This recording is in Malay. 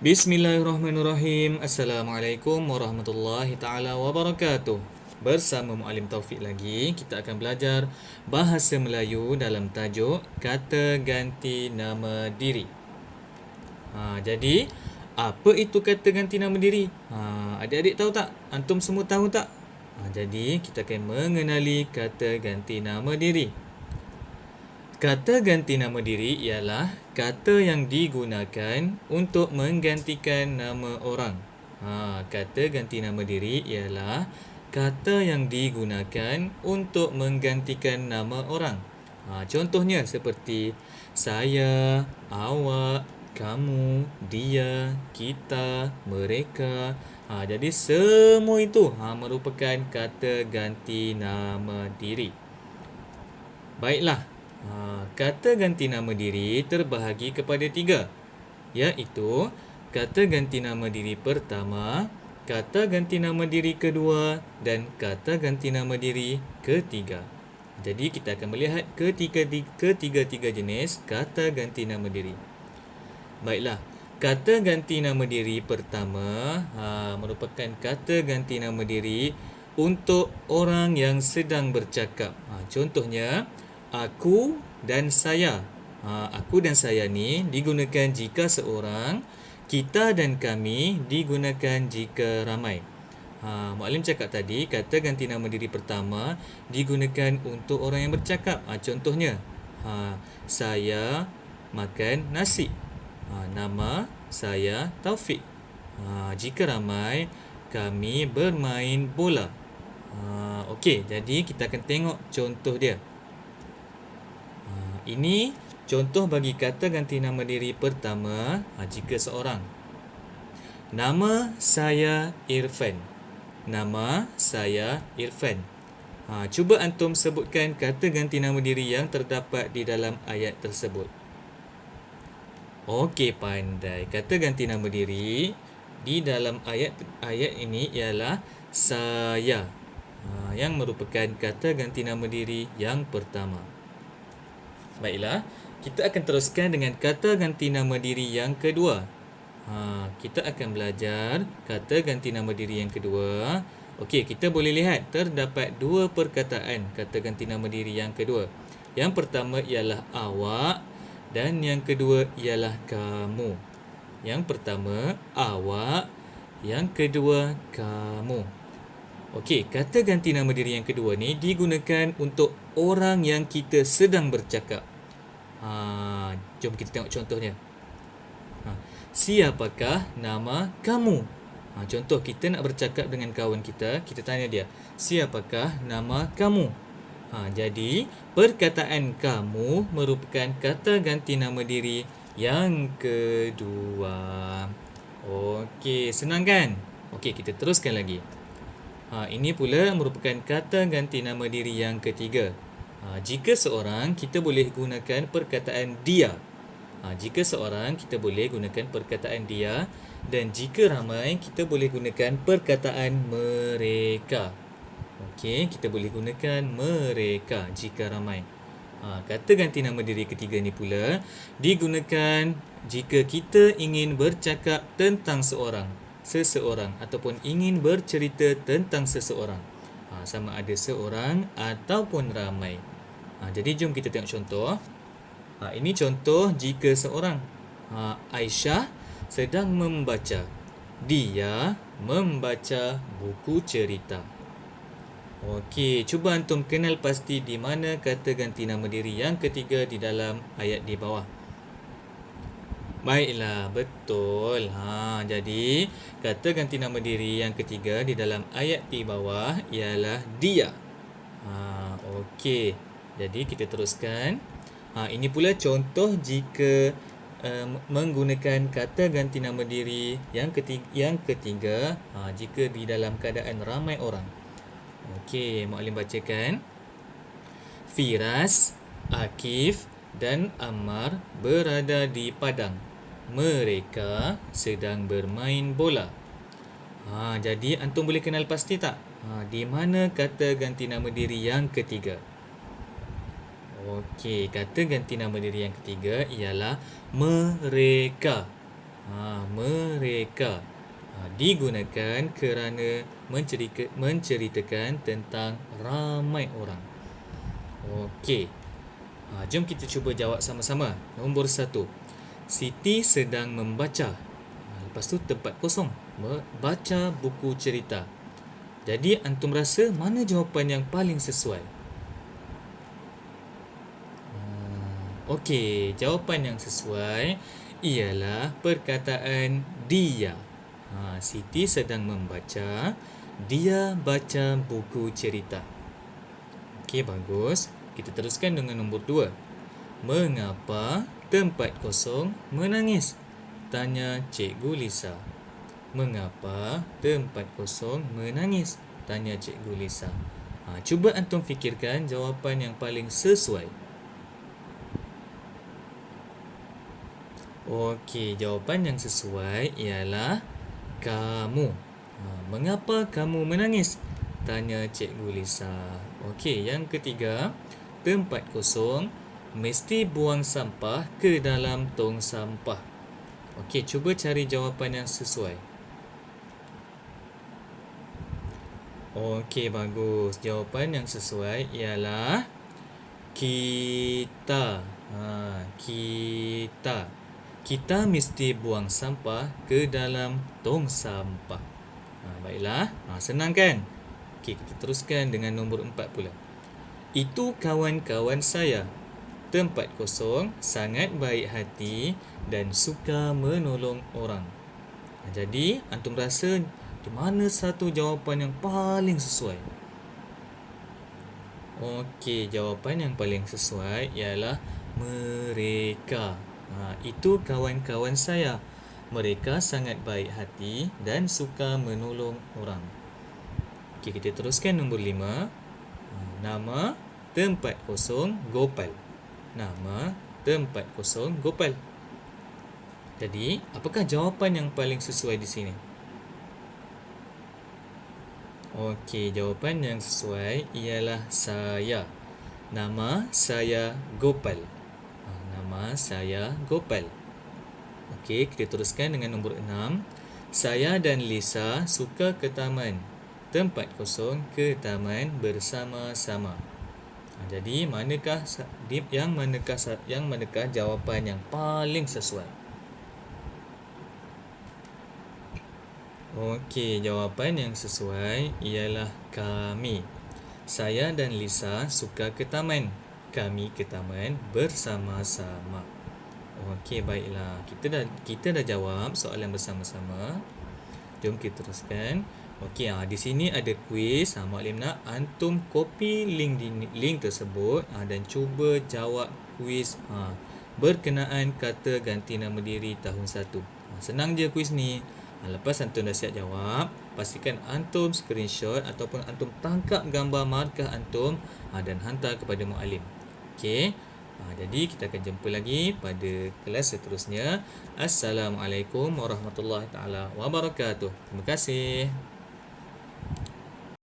Bismillahirrahmanirrahim. Assalamualaikum warahmatullahi taala wabarakatuh. Bersama Muallim Taufik lagi, kita akan belajar bahasa Melayu dalam tajuk kata ganti nama diri. Jadi apa itu kata ganti nama diri? Adik-adik tahu tak? Antum semua tahu tak? Jadi kita akan mengenali kata ganti nama diri. Kata ganti nama diri ialah kata yang digunakan untuk menggantikan nama orang. Kata ganti nama diri ialah kata yang digunakan untuk menggantikan nama orang. Contohnya seperti saya, awak, kamu, dia, kita, mereka. Jadi semua itu merupakan kata ganti nama diri. Baiklah, kata ganti nama diri terbahagi kepada tiga, iaitu kata ganti nama diri pertama, kata ganti nama diri kedua dan kata ganti nama diri ketiga. Jadi kita akan melihat ketiga-tiga jenis kata ganti nama diri. Baiklah, kata ganti nama diri pertama merupakan kata ganti nama diri untuk orang yang sedang bercakap. Contohnya, aku dan saya. Aku dan saya ni digunakan jika seorang, kita dan kami digunakan jika ramai. Muallim cakap tadi, kata ganti nama diri pertama digunakan untuk orang yang bercakap. Contohnya, saya makan nasi. Nama saya Taufik. Jika ramai, kami bermain bola. Okey, jadi kita akan tengok contoh dia. Ini contoh bagi kata ganti nama diri pertama jika seorang. Nama saya Irfan. Nama saya Irfan. Cuba antum sebutkan kata ganti nama diri yang terdapat di dalam ayat tersebut. Okey, pandai. Kata ganti nama diri di dalam ayat ini ialah saya, yang merupakan kata ganti nama diri yang pertama. Baiklah, kita akan teruskan dengan kata ganti nama diri yang kedua. Kita akan belajar kata ganti nama diri yang kedua. Okey, kita boleh lihat terdapat dua perkataan kata ganti nama diri yang kedua. Yang pertama ialah awak dan yang kedua ialah kamu. Yang pertama awak, yang kedua kamu. Okey, kata ganti nama diri yang kedua ni digunakan untuk orang yang kita sedang bercakap. Jom kita tengok contohnya. Siapakah nama kamu? Contoh, kita nak bercakap dengan kawan kita, kita tanya dia, siapakah nama kamu? Jadi, perkataan kamu merupakan kata ganti nama diri yang kedua. Okey, senang kan? Okey, kita teruskan lagi. Ini pula merupakan kata ganti nama diri yang ketiga. Jika seorang, kita boleh gunakan perkataan dia. Jika seorang, kita boleh gunakan perkataan dia. Dan jika ramai, kita boleh gunakan perkataan mereka. Okey, kita boleh gunakan mereka jika ramai. Kata ganti nama diri ketiga ni pula digunakan jika kita ingin bercakap tentang seseorang ataupun ingin bercerita tentang seseorang, sama ada seorang ataupun ramai. Jadi jom kita tengok contoh. Ini contoh jika seorang, Aisyah sedang membaca. Dia membaca buku cerita. Okey, cuba antum kenal pasti di mana kata ganti nama diri yang ketiga di dalam ayat di bawah. Baiklah, betul. Jadi kata ganti nama diri yang ketiga di dalam ayat di bawah ialah dia. Okey. Jadi kita teruskan. Ini pula contoh jika menggunakan kata ganti nama diri yang ketiga jika di dalam keadaan ramai orang. Okey, Muallim bacakan. Firas, Akif dan Ammar berada di padang. Mereka sedang bermain bola. Jadi antum boleh kenal pasti tak? Di mana kata ganti nama diri yang ketiga? Okey, kata ganti nama diri yang ketiga ialah mereka. Mereka digunakan kerana menceritakan tentang ramai orang. Okey. Jom kita cuba jawab sama-sama. Nombor 1. Siti sedang membaca. Lepas tu tempat kosong. Baca buku cerita. Jadi antum rasa mana jawapan yang paling sesuai? Okey, jawapan yang sesuai ialah perkataan dia. Siti sedang membaca. Dia baca buku cerita. Okey, bagus. Kita teruskan dengan nombor 2. Mengapa tempat kosong menangis? Tanya Cikgu Lisa. Mengapa tempat kosong menangis? Tanya Cikgu Lisa. Cuba antum fikirkan jawapan yang paling sesuai. Okey, jawapan yang sesuai ialah kamu. Mengapa kamu menangis? Tanya Cikgu Lisa. Okey, yang ketiga, tempat kosong mesti buang sampah ke dalam tong sampah. Okey, cuba cari jawapan yang sesuai. Okey, bagus. Jawapan yang sesuai ialah kita. Kita. Kita mesti buang sampah ke dalam tong sampah. Baiklah. Senang kan? Okey, kita teruskan dengan nombor 4 pula. Itu kawan-kawan saya. Tempat kosong, sangat baik hati dan suka menolong orang. Jadi, antum rasa di mana satu jawapan yang paling sesuai? Okey, jawapan yang paling sesuai ialah mereka. Itu kawan-kawan saya. Mereka sangat baik hati dan suka menolong orang. Okey, kita teruskan nombor 5. Nama tempat kosong Gopal. Nama tempat kosong Gopal. Jadi, apakah jawapan yang paling sesuai di sini? Okey, jawapan yang sesuai ialah saya. Nama saya Gopal. Nama saya Gopal. Okey, kita teruskan dengan nombor 6. Saya dan Lisa suka ke taman. Tempat kosong ke taman bersama-sama. Jadi, manakah jawapan yang paling sesuai? Okey, jawapan yang sesuai ialah kami. Saya dan Lisa suka ke taman. Kami ke taman bersama-sama. Okey, baiklah. Kita dah jawab soalan bersama-sama. Jom kita teruskan. Okey, di sini ada kuis. Maklim nak antum copy link tersebut dan cuba jawab kuis berkenaan kata ganti nama diri tahun 1. Senang je kuis ni. Lepas antum dah siap jawab, pastikan antum screenshot ataupun antum tangkap gambar markah antum dan hantar kepada muallim. Okey. Jadi kita akan jumpa lagi pada kelas seterusnya. Assalamualaikum warahmatullahi taala wabarakatuh. Terima kasih.